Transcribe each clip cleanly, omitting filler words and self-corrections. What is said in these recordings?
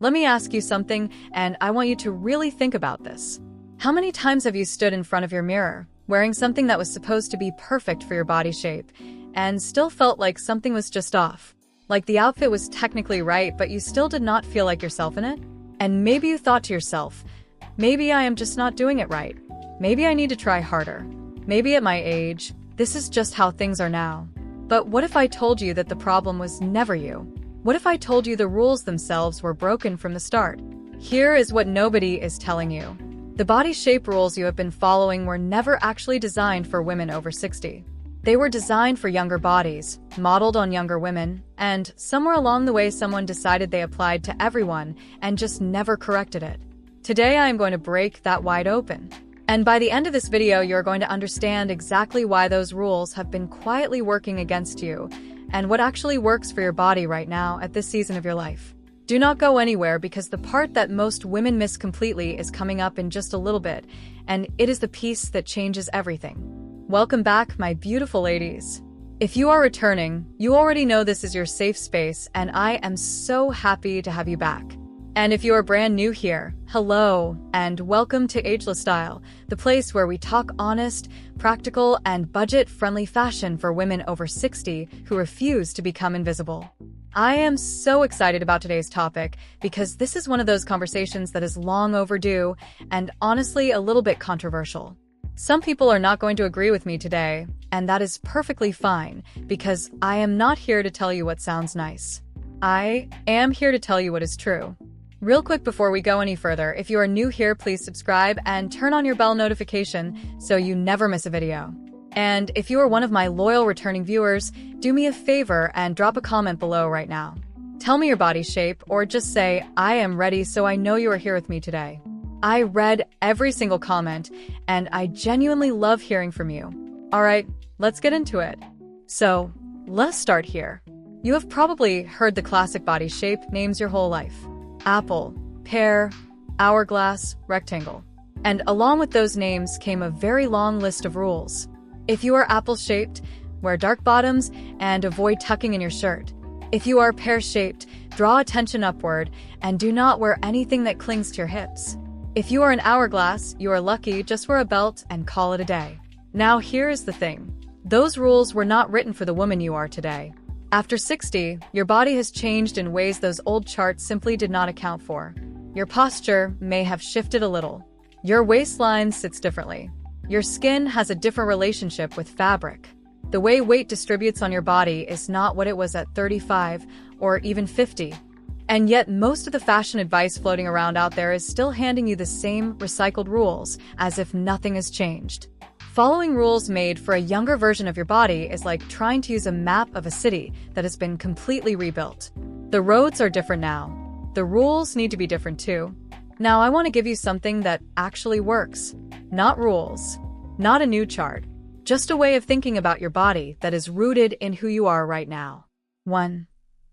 Let me ask you something, and I want you to really think about this. How many times have you stood in front of your mirror, wearing something that was supposed to be perfect for your body shape, and still felt like something was just off? Like the outfit was technically right, but you still did not feel like yourself in it? And maybe you thought to yourself, maybe I am just not doing it right. Maybe I need to try harder. Maybe at my age, this is just how things are now. But what if I told you that the problem was never you? What if I told you the rules themselves were broken from the start? Here is what nobody is telling you. The body shape rules you have been following were never actually designed for women over 60. They were designed for younger bodies, modeled on younger women, and somewhere along the way someone decided they applied to everyone and just never corrected it. Today I am going to break that wide open. And by the end of this video, you're going to understand exactly why those rules have been quietly working against you and what actually works for your body right now at this season of your life. Do not go anywhere because the part that most women miss completely is coming up in just a little bit, and it is the piece that changes everything. Welcome back, my beautiful ladies. If you are returning, you already know this is your safe space, and I am so happy to have you back. And if you are brand new here, hello, and welcome to Ageless Style, the place where we talk honest, practical, and budget-friendly fashion for women over 60 who refuse to become invisible. I am so excited about today's topic because this is one of those conversations that is long overdue and honestly a little bit controversial. Some people are not going to agree with me today, and that is perfectly fine because I am not here to tell you what sounds nice. I am here to tell you what is true. Real quick before we go any further, if you are new here, please subscribe and turn on your bell notification so you never miss a video. And if you are one of my loyal returning viewers, do me a favor and drop a comment below right now. Tell me your body shape or just say, I am ready so I know you are here with me today. I read every single comment and I genuinely love hearing from you. Alright, let's get into it. So, let's start here. You have probably heard the classic body shape names your whole life. Apple, pear, hourglass, rectangle. And along with those names came a very long list of rules. If you are apple-shaped, wear dark bottoms and avoid tucking in your shirt. If you are pear-shaped, draw attention upward and do not wear anything that clings to your hips. If you are an hourglass, you are lucky, just wear a belt and call it a day. Now here is the thing. Those rules were not written for the woman you are today. After 60, your body has changed in ways those old charts simply did not account for. Your posture may have shifted a little. Your waistline sits differently. Your skin has a different relationship with fabric. The way weight distributes on your body is not what it was at 35 or even 50. And yet most of the fashion advice floating around out there is still handing you the same recycled rules as if nothing has changed. Following rules made for a younger version of your body is like trying to use a map of a city that has been completely rebuilt. The roads are different now. The rules need to be different too. Now I want to give you something that actually works. Not rules, not a new chart, just a way of thinking about your body that is rooted in who you are right now. 1.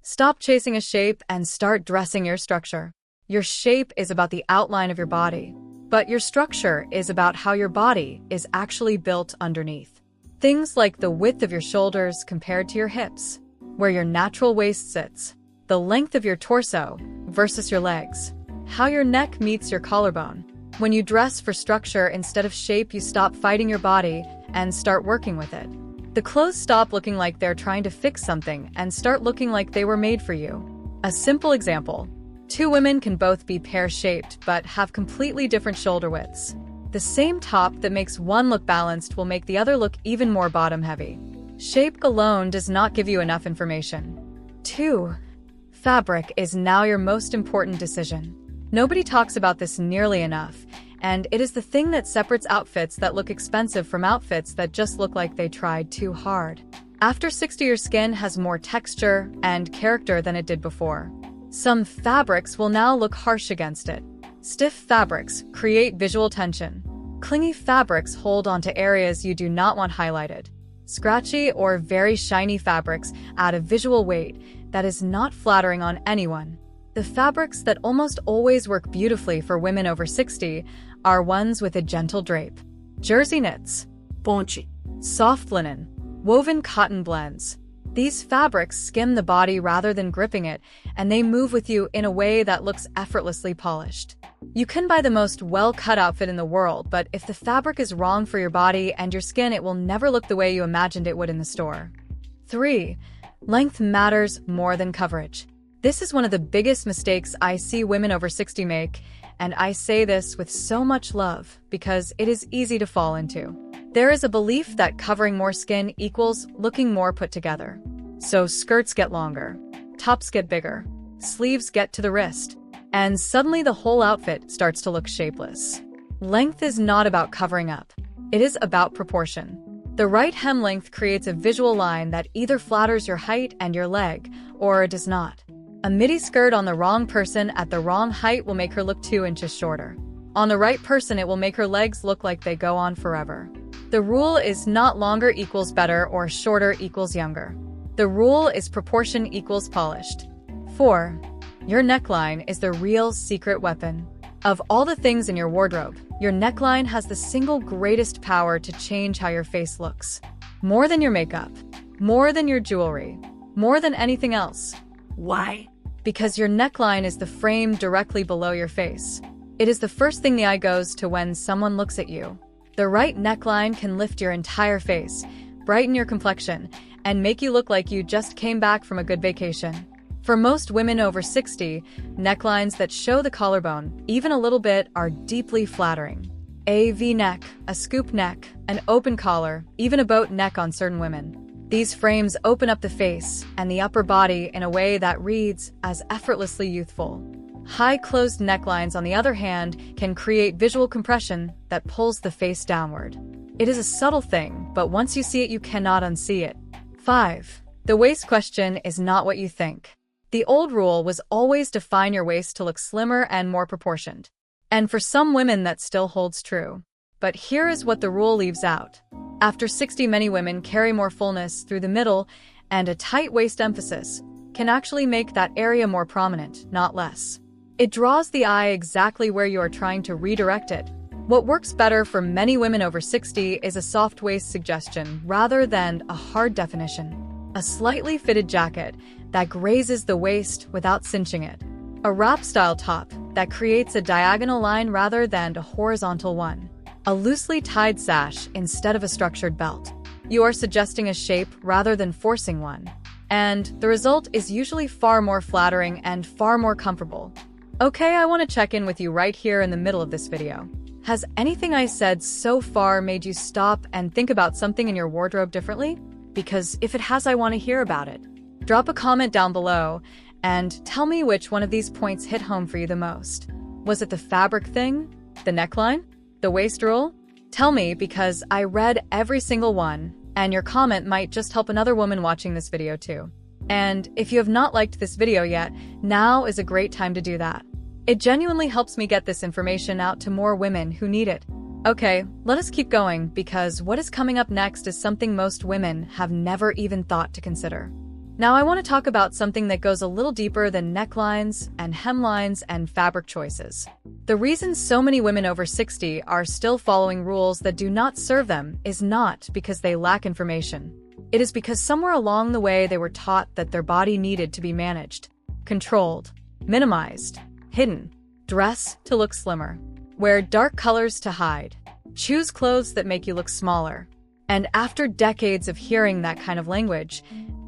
Stop chasing a shape and start dressing your structure. Your shape is about the outline of your body, but your structure is about how your body is actually built underneath. Things like the width of your shoulders compared to your hips, where your natural waist sits, the length of your torso versus your legs, how your neck meets your collarbone. When you dress for structure instead of shape, you stop fighting your body and start working with it. The clothes stop looking like they're trying to fix something and start looking like they were made for you. A simple example. 2 women can both be pear-shaped but have completely different shoulder widths. The same top that makes one look balanced will make the other look even more bottom-heavy. Shape alone does not give you enough information. 2. Fabric is now your most important decision. Nobody talks about this nearly enough, and it is the thing that separates outfits that look expensive from outfits that just look like they tried too hard. After 60, your skin has more texture and character than it did before. Some fabrics will now look harsh against it. Stiff fabrics create visual tension. Clingy fabrics hold onto areas you do not want highlighted. Scratchy or very shiny fabrics add a visual weight that is not flattering on anyone. The fabrics that almost always work beautifully for women over 60 are ones with a gentle drape. Jersey knits, ponte, soft linen, woven cotton blends, These fabrics skim the body rather than gripping it, and they move with you in a way that looks effortlessly polished. You can buy the most well-cut outfit in the world, but if the fabric is wrong for your body and your skin, it will never look the way you imagined it would in the store. 3. Length matters more than coverage. This is one of the biggest mistakes I see women over 60 make, and I say this with so much love because it is easy to fall into. There is a belief that covering more skin equals looking more put together. So skirts get longer, tops get bigger, sleeves get to the wrist, and suddenly the whole outfit starts to look shapeless. Length is not about covering up. It is about proportion. The right hem length creates a visual line that either flatters your height and your leg, or does not. A midi skirt on the wrong person at the wrong height will make her look 2 inches shorter. On the right person, it will make her legs look like they go on forever. The rule is not longer equals better or shorter equals younger. The rule is proportion equals polished. 4. Your neckline is the real secret weapon. Of all the things in your wardrobe, your neckline has the single greatest power to change how your face looks. More than your makeup, more than your jewelry, more than anything else. Why? Because your neckline is the frame directly below your face. It is the first thing the eye goes to when someone looks at you. The right neckline can lift your entire face, brighten your complexion, and make you look like you just came back from a good vacation. For most women over 60, necklines that show the collarbone, even a little bit, are deeply flattering. A V-neck, a scoop neck, an open collar, even a boat neck on certain women. These frames open up the face and the upper body in a way that reads as effortlessly youthful. High closed necklines, on the other hand, can create visual compression that pulls the face downward. It is a subtle thing, but once you see it, you cannot unsee it. 5. The waist question is not what you think. The old rule was always define your waist to look slimmer and more proportioned. And for some women that still holds true. But here is what the rule leaves out. After 60, many women carry more fullness through the middle, and a tight waist emphasis can actually make that area more prominent, not less. It draws the eye exactly where you are trying to redirect it. What works better for many women over 60 is a soft waist suggestion rather than a hard definition. A slightly fitted jacket that grazes the waist without cinching it. A wrap-style top that creates a diagonal line rather than a horizontal one. A loosely tied sash instead of a structured belt. You are suggesting a shape rather than forcing one. And the result is usually far more flattering and far more comfortable. Okay, I want to check in with you right here in the middle of this video. Has anything I said so far made you stop and think about something in your wardrobe differently? Because if it has, I want to hear about it. Drop a comment down below and tell me which one of these points hit home for you the most. Was it the fabric thing? The neckline? The waist rule? Tell me, because I read every single one, and your comment might just help another woman watching this video too. And if you have not liked this video yet, now is a great time to do that. It genuinely helps me get this information out to more women who need it. Okay, let us keep going, because what is coming up next is something most women have never even thought to consider. Now I want to talk about something that goes a little deeper than necklines and hemlines and fabric choices. The reason so many women over 60 are still following rules that do not serve them is not because they lack information. It is because somewhere along the way they were taught that their body needed to be managed, controlled, minimized, hidden. Dress to look slimmer. Wear dark colors to hide. Choose clothes that make you look smaller. And after decades of hearing that kind of language,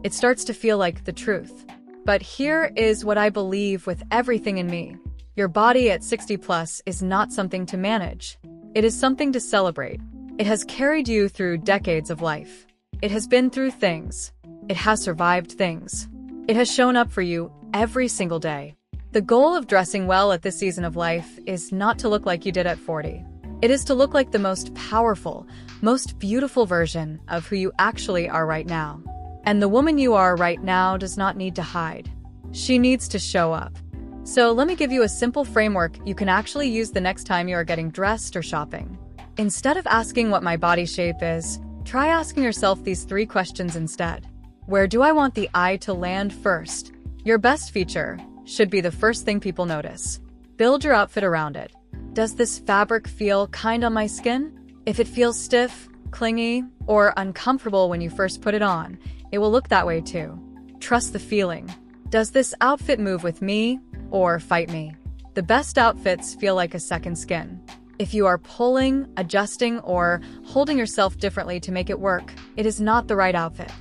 it starts to feel like the truth. But here is what I believe with everything in me. Your body at 60 plus is not something to manage. It is something to celebrate. It has carried you through decades of life. It has been through things. It has survived things. It has shown up for you every single day. The goal of dressing well at this season of life is not to look like you did at 40. It is to look like the most powerful, most beautiful version of who you actually are right now. And the woman you are right now does not need to hide. She needs to show up. So let me give you a simple framework you can actually use the next time you are getting dressed or shopping. Instead of asking what my body shape is, try asking yourself these 3 questions instead. Where do I want the eye to land first? Your best feature should be the first thing people notice. Build your outfit around it. Does this fabric feel kind on my skin? If it feels stiff, clingy, or uncomfortable when you first put it on, it will look that way too. Trust the feeling. Does this outfit move with me or fight me? The best outfits feel like a second skin. If you are pulling, adjusting, or holding yourself differently to make it work, it is not the right outfit.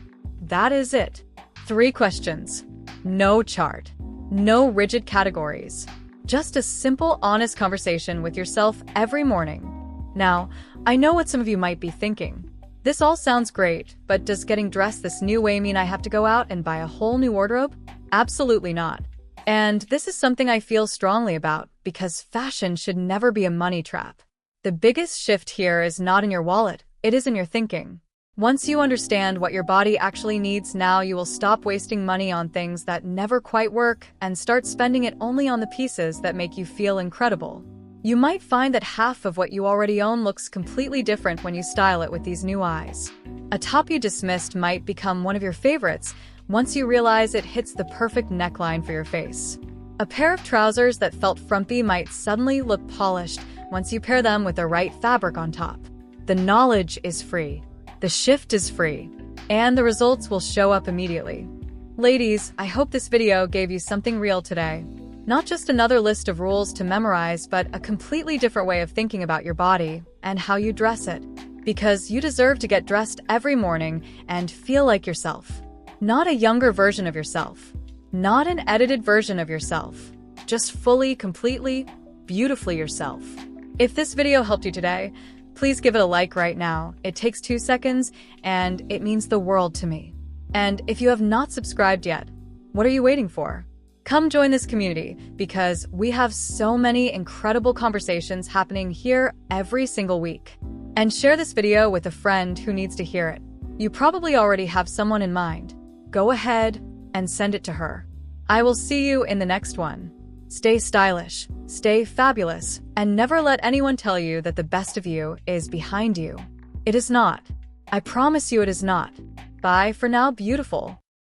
That is it. 3 questions. No chart. No rigid categories. Just a simple, honest conversation with yourself every morning. Now, I know what some of you might be thinking. This all sounds great, but does getting dressed this new way mean I have to go out and buy a whole new wardrobe? Absolutely not. And this is something I feel strongly about, because fashion should never be a money trap. The biggest shift here is not in your wallet, it is in your thinking. Once you understand what your body actually needs now, you will stop wasting money on things that never quite work and start spending it only on the pieces that make you feel incredible. You might find that half of what you already own looks completely different when you style it with these new eyes. A top you dismissed might become one of your favorites once you realize it hits the perfect neckline for your face. A pair of trousers that felt frumpy might suddenly look polished once you pair them with the right fabric on top. The knowledge is free, the shift is free, and the results will show up immediately. Ladies, I hope this video gave you something real today. Not just another list of rules to memorize, but a completely different way of thinking about your body and how you dress it. Because you deserve to get dressed every morning and feel like yourself. Not a younger version of yourself. Not an edited version of yourself. Just fully, completely, beautifully yourself. If this video helped you today, please give it a like right now. It takes 2 seconds, and it means the world to me. And if you have not subscribed yet, what are you waiting for? Come join this community, because we have so many incredible conversations happening here every single week. And share this video with a friend who needs to hear it. You probably already have someone in mind. Go ahead and send it to her. I will see you in the next one. Stay stylish, stay fabulous, and never let anyone tell you that the best of you is behind you. It is not. I promise you it is not. Bye for now, beautiful.